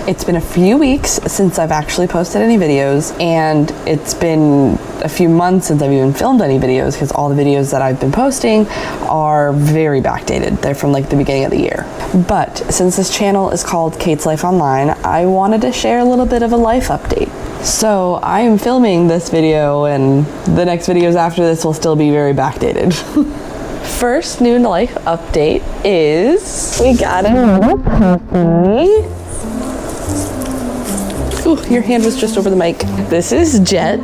It's been a few weeks since I've actually posted any videos, and it's been a few months since I've even filmed any videos because all the videos that I've been posting are very backdated. They're from like the beginning of the year. But since this channel is called Kate's Life Online, I wanted to share a little bit of a life update. So I am filming this video, and the next videos after this will still be very backdated. First new life update is we got a new puppy. Ooh, your hand was just over the mic. This is Jet.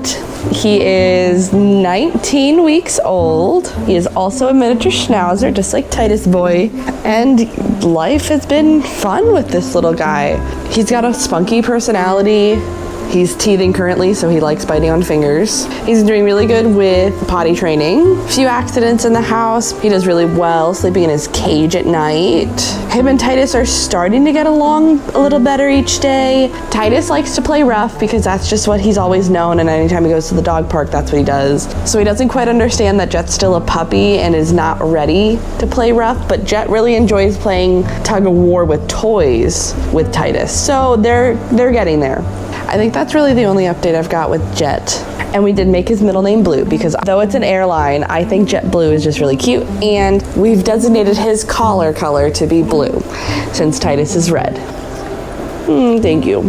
He is 19 weeks old. He is also a miniature schnauzer, just like Titus Boy. And life has been fun with this little guy. He's got a spunky personality. He's teething currently, so he likes biting on fingers. He's doing really good with potty training. A few accidents in the house. He does really well sleeping in his cage at night. Him and Titus are starting to get along a little better each day. Titus likes to play rough because that's just what he's always known, and anytime he goes to the dog park, that's what he does. So he doesn't quite understand that Jet's still a puppy and is not ready to play rough, but Jet really enjoys playing tug of war with toys with Titus. So they're getting there. I think that's really the only update I've got with Jet. And we did make his middle name Blue because though it's an airline, I think JetBlue is just really cute. And we've designated his collar color to be blue since Titus is red. Thank you.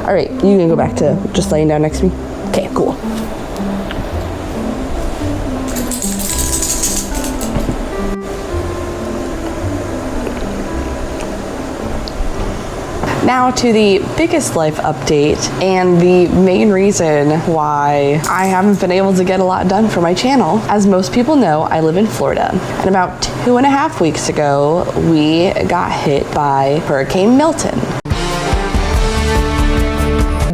All right, you can go back to just laying down next to me. Okay, cool. Now to the biggest life update and the main reason why I haven't been able to get a lot done for my channel. As most people know, I live in Florida, and about 2.5 weeks ago, we got hit by Hurricane Milton.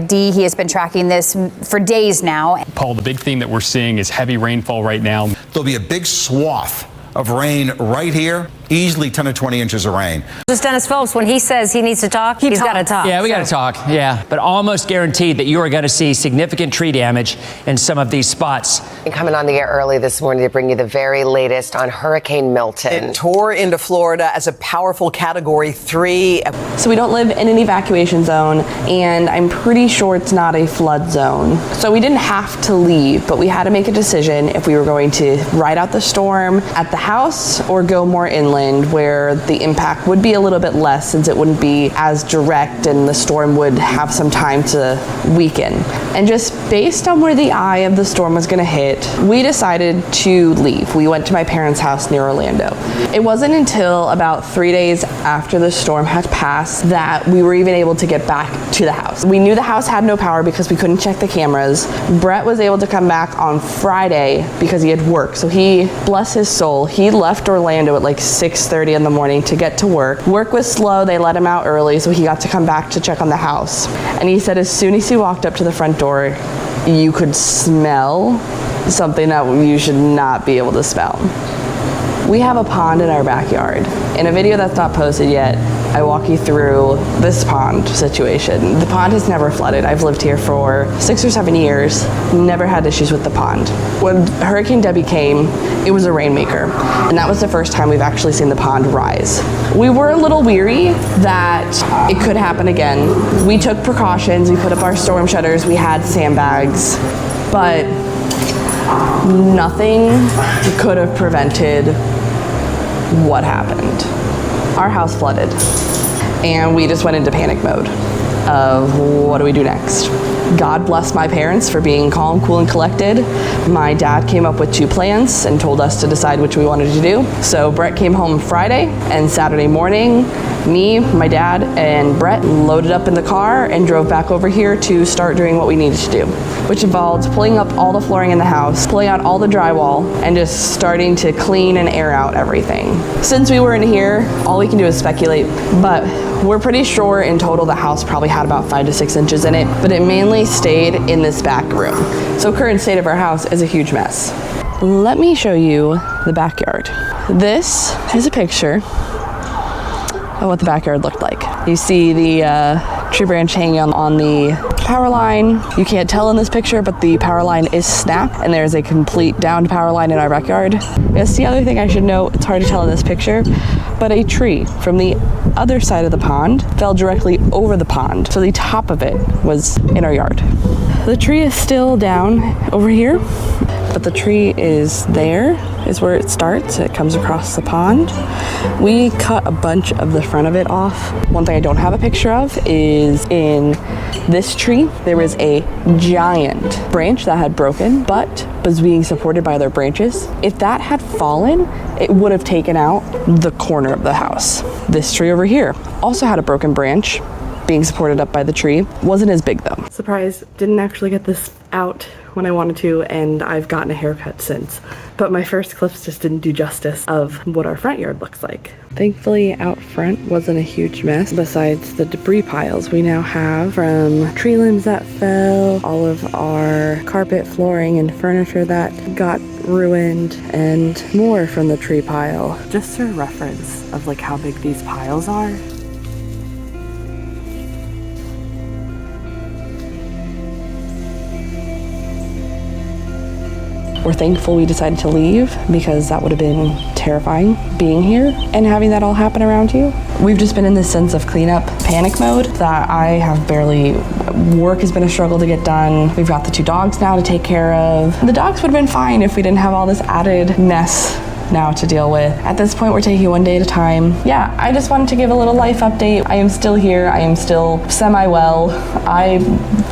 He has been tracking this for days now. Paul, the big theme that we're seeing is heavy rainfall right now. There'll be a big swath of rain right here, easily 10 to 20 inches of rain. Just Dennis Phillips, when he says he needs to talk, he's got to talk. Yeah, we got to talk, yeah. But almost guaranteed that you are going to see significant tree damage in some of these spots. Coming on the air early this morning to bring you the very latest on Hurricane Milton. It tore into Florida as a powerful Category 3. So we don't live in an evacuation zone, and I'm pretty sure it's not a flood zone. So we didn't have to leave, but we had to make a decision if we were going to ride out the storm at the house or go more inland where the impact would be a little bit less since it wouldn't be as direct and the storm would have some time to weaken. And just based on where the eye of the storm was going to hit, we decided to leave. We went to my parents' house near Orlando. It wasn't until about 3 days after the storm had passed that we were even able to get back to the house. We knew the house had no power because we couldn't check the cameras. Brett was able to come back on Friday because he had work. So he, bless his soul, he left Orlando at like 6:30 in the morning to get to work. Work was slow, they let him out early, so he got to come back to check on the house. And he said as soon as he walked up to the front door, you could smell something that you should not be able to smell. We have a pond in our backyard. In a video that's not posted yet, I walk you through this pond situation. The pond has never flooded. I've lived here for 6 or 7 years, never had issues with the pond. When Hurricane Debbie came, it was a rainmaker, and that was the first time we've actually seen the pond rise. We were a little weary that it could happen again. We took precautions, we put up our storm shutters, we had sandbags, but nothing could have prevented what happened. Our house flooded, and we just went into panic mode of what do we do next? God bless my parents for being calm, cool, and collected. My dad came up with 2 plans and told us to decide which we wanted to do. So Brett came home Friday, and Saturday morning, me, my dad, and Brett loaded up in the car and drove back over here to start doing what we needed to do, which involved pulling up all the flooring in the house, pulling out all the drywall, and just starting to clean and air out everything. Since we were in here, all we can do is speculate, but we're pretty sure in total the house probably had about 5 to 6 inches in it, but it mainly stayed in this back room. So current state of our house is a huge mess. Let me show you the backyard. This is a picture of what the backyard looked like. You see the tree branch hanging on the power line. You can't tell in this picture, but the power line is snapped and there's a complete downed power line in our backyard. That's the other thing I should note. It's hard to tell in this picture, but a tree from the other side of the pond fell directly over the pond. So the top of it was in our yard. The tree is still down over here, but the tree is there, is where it starts. It comes across the pond. We cut a bunch of the front of it off. One thing I don't have a picture of is in this tree, there was a giant branch that had broken, but was being supported by other branches. If that had fallen, it would have taken out the corner of the house. This tree over here also had a broken branch being supported up by the tree. Wasn't as big though. Surprise, didn't actually get this out when I wanted to, and I've gotten a haircut since. But my first clips just didn't do justice of what our front yard looks like. Thankfully, out front wasn't a huge mess. Besides the debris piles we now have from tree limbs that fell, all of our carpet, flooring, and furniture that got ruined, and more from the tree pile. Just for reference of like how big these piles are. We're thankful we decided to leave because that would have been terrifying being here and having that all happen around you. We've just been in this sense of cleanup panic mode that I have barely, work has been a struggle to get done. We've got the 2 dogs now to take care of. The dogs would have been fine if we didn't have all this added mess now to deal with. At this point, we're taking one day at a time. Yeah, I just wanted to give a little life update. I am still here. I am still semi-well. I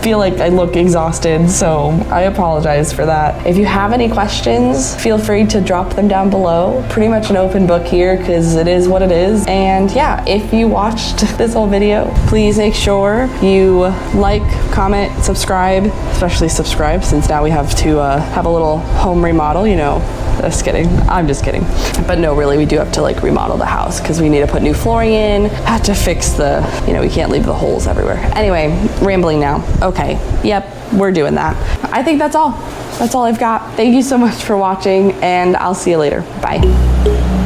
feel like I look exhausted, so I apologize for that. If you have any questions, feel free to drop them down below. Pretty much an open book here because it is what it is. And yeah, if you watched this whole video, please make sure you like, comment, subscribe, especially subscribe since now we have to have a little home remodel, you know. Just kidding. I'm just kidding. But no, really, we do have to like remodel the house because we need to put new flooring in, have to fix the, you know, we can't leave the holes everywhere. Anyway, rambling now. Okay, yep, we're doing that. I think that's all. That's all I've got. Thank you so much for watching, and I'll see you later. Bye.